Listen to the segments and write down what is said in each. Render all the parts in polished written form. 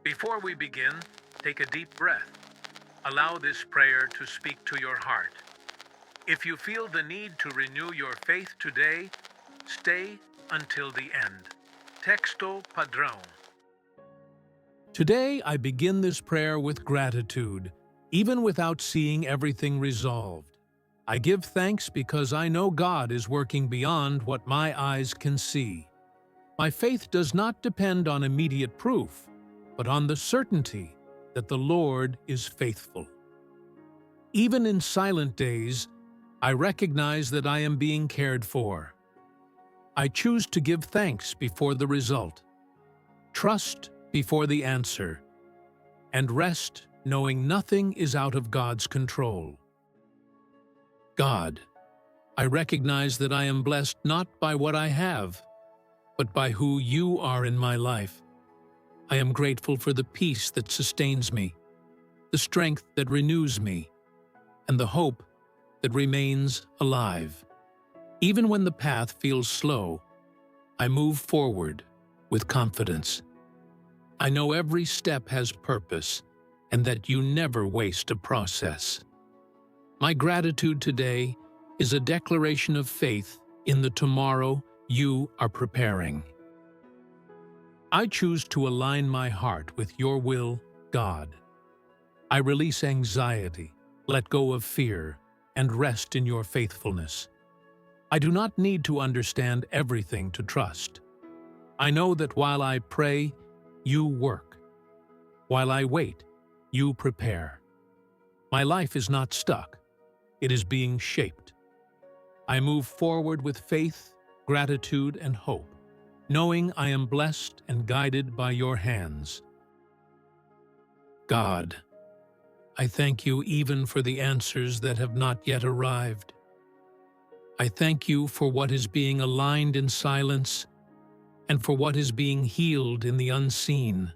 Before we begin, take a deep breath. Allow this prayer to speak to your heart. If you feel the need to renew your faith today, stay until the end. Texto Padrón. Today, I begin this prayer with gratitude, even without seeing everything resolved. I give thanks because I know God is working beyond what my eyes can see. My faith does not depend on immediate proof, but on the certainty that the Lord is faithful. Even in silent days, I recognize that I am being cared for. I choose to give thanks before the result, trust before the answer, and rest knowing nothing is out of God's control. God, I recognize that I am blessed not by what I have, but by who you are in my life. I am grateful for the peace that sustains me, the strength that renews me, and the hope that remains alive. Even when the path feels slow, I move forward with confidence. I know every step has purpose and that you never waste a process. My gratitude today is a declaration of faith in the tomorrow you are preparing. I choose to align my heart with your will, God. I release anxiety, let go of fear, and rest in your faithfulness. I do not need to understand everything to trust. I know that while I pray, you work. While I wait, you prepare. My life is not stuck. It is being shaped. I move forward with faith, gratitude, and hope, knowing I am blessed and guided by your hands. God, I thank you even for the answers that have not yet arrived. I thank you for what is being aligned in silence and for what is being healed in the unseen.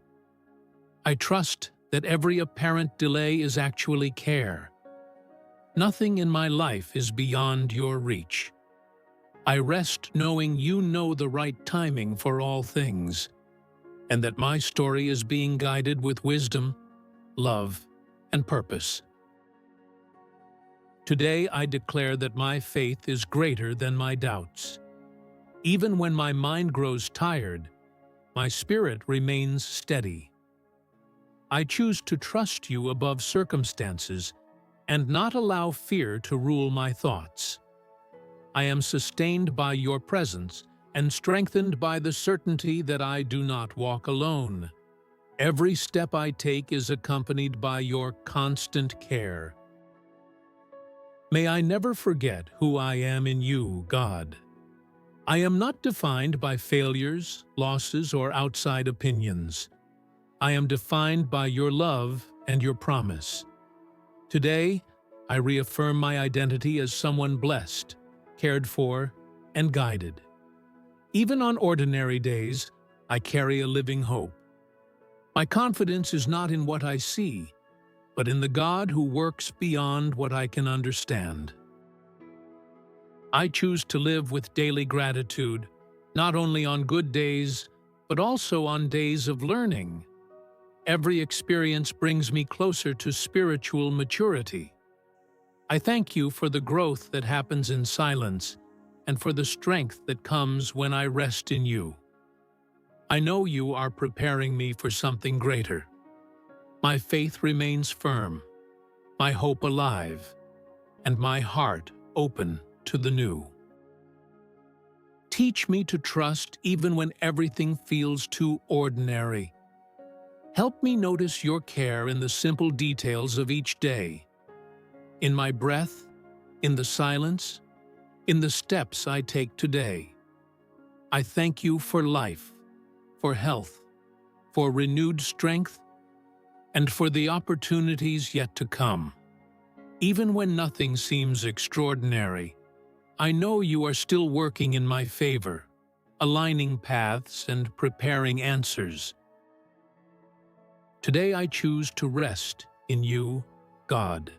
I trust that every apparent delay is actually care. Nothing in my life is beyond your reach. I rest knowing you know the right timing for all things, and that my story is being guided with wisdom, love, and purpose. Today I declare that my faith is greater than my doubts. Even when my mind grows tired, my spirit remains steady. I choose to trust you above circumstances and not allow fear to rule my thoughts. I am sustained by your presence and strengthened by the certainty that I do not walk alone. Every step I take is accompanied by your constant care. May I never forget who I am in you, God. I am not defined by failures, losses, or outside opinions. I am defined by your love and your promise. Today, I reaffirm my identity as someone blessed, cared for, and guided. Even on ordinary days, I carry a living hope. My confidence is not in what I see, but in the God who works beyond what I can understand. I choose to live with daily gratitude, not only on good days, but also on days of learning. Every experience brings me closer to spiritual maturity. I thank you for the growth that happens in silence and for the strength that comes when I rest in you. I know you are preparing me for something greater. My faith remains firm, my hope alive, and my heart open to the new. Teach me to trust even when everything feels too ordinary. Help me notice your care in the simple details of each day. In my breath, in the silence, in the steps I take today. I thank you for life, for health, for renewed strength, and for the opportunities yet to come. Even when nothing seems extraordinary, I know you are still working in my favor, aligning paths and preparing answers. Today I choose to rest in you, God.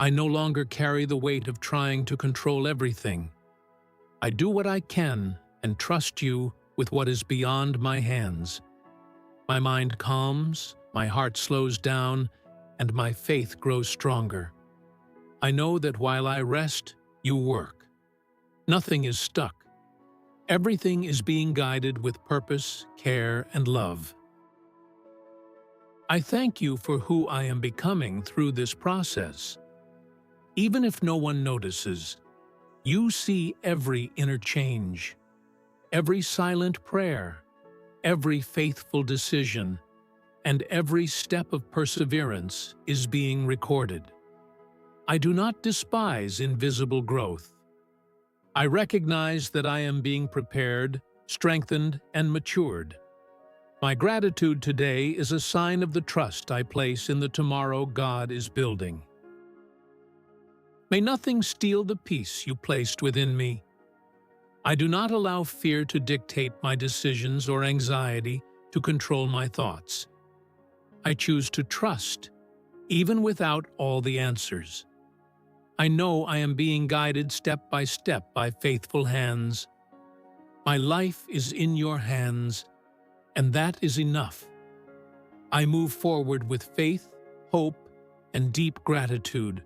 I no longer carry the weight of trying to control everything. I do what I can and trust you with what is beyond my hands. My mind calms, my heart slows down, and my faith grows stronger. I know that while I rest, you work. Nothing is stuck. Everything is being guided with purpose, care, and love. I thank you for who I am becoming through this process. Even if no one notices, you see every inner change, every silent prayer, every faithful decision, and every step of perseverance is being recorded. I do not despise invisible growth. I recognize that I am being prepared, strengthened, and matured. My gratitude today is a sign of the trust I place in the tomorrow God is building. May nothing steal the peace you placed within me. I do not allow fear to dictate my decisions or anxiety to control my thoughts. I choose to trust, even without all the answers. I know I am being guided step by faithful hands. My life is in your hands, and that is enough. I move forward with faith, hope, and deep gratitude,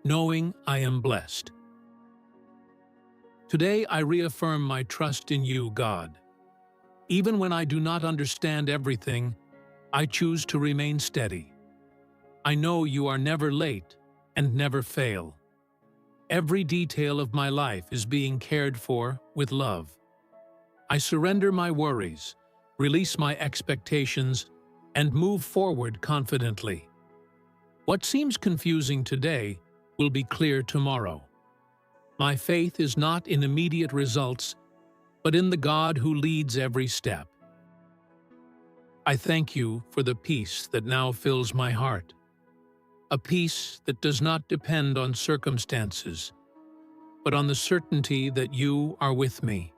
knowing I am blessed. Today I reaffirm my trust in you, God. Even when I do not understand everything, I choose to remain steady. I know you are never late and never fail. Every detail of my life is being cared for with love. I surrender my worries, release my expectations, and move forward confidently. What seems confusing today will be clear tomorrow. My faith is not in immediate results, but in the God who leads every step. I thank you for the peace that now fills my heart, a peace that does not depend on circumstances, but on the certainty that you are with me.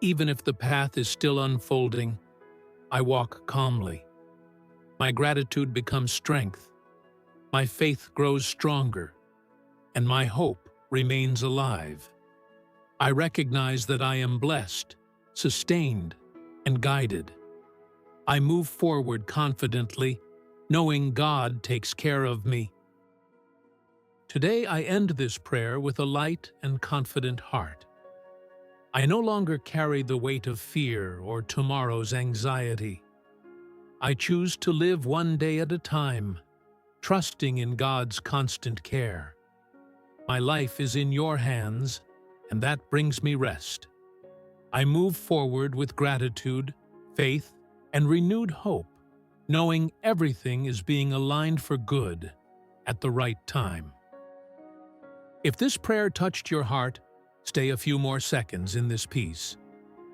Even if the path is still unfolding, I walk calmly. My gratitude becomes strength, my faith grows stronger, and my hope remains alive. I recognize that I am blessed, sustained, and guided. I move forward confidently, knowing God takes care of me. Today I end this prayer with a light and confident heart. I no longer carry the weight of fear or tomorrow's anxiety. I choose to live one day at a time, trusting in God's constant care. My life is in your hands, and that brings me rest. I move forward with gratitude, faith, and renewed hope, knowing everything is being aligned for good at the right time. If this prayer touched your heart, stay a few more seconds in this peace.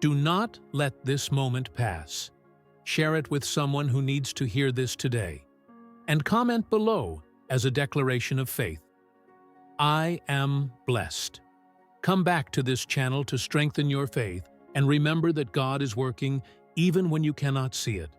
Do not let this moment pass. Share it with someone who needs to hear this today. And comment below as a declaration of faith. I am blessed. Come back to this channel to strengthen your faith and remember that God is working even when you cannot see it.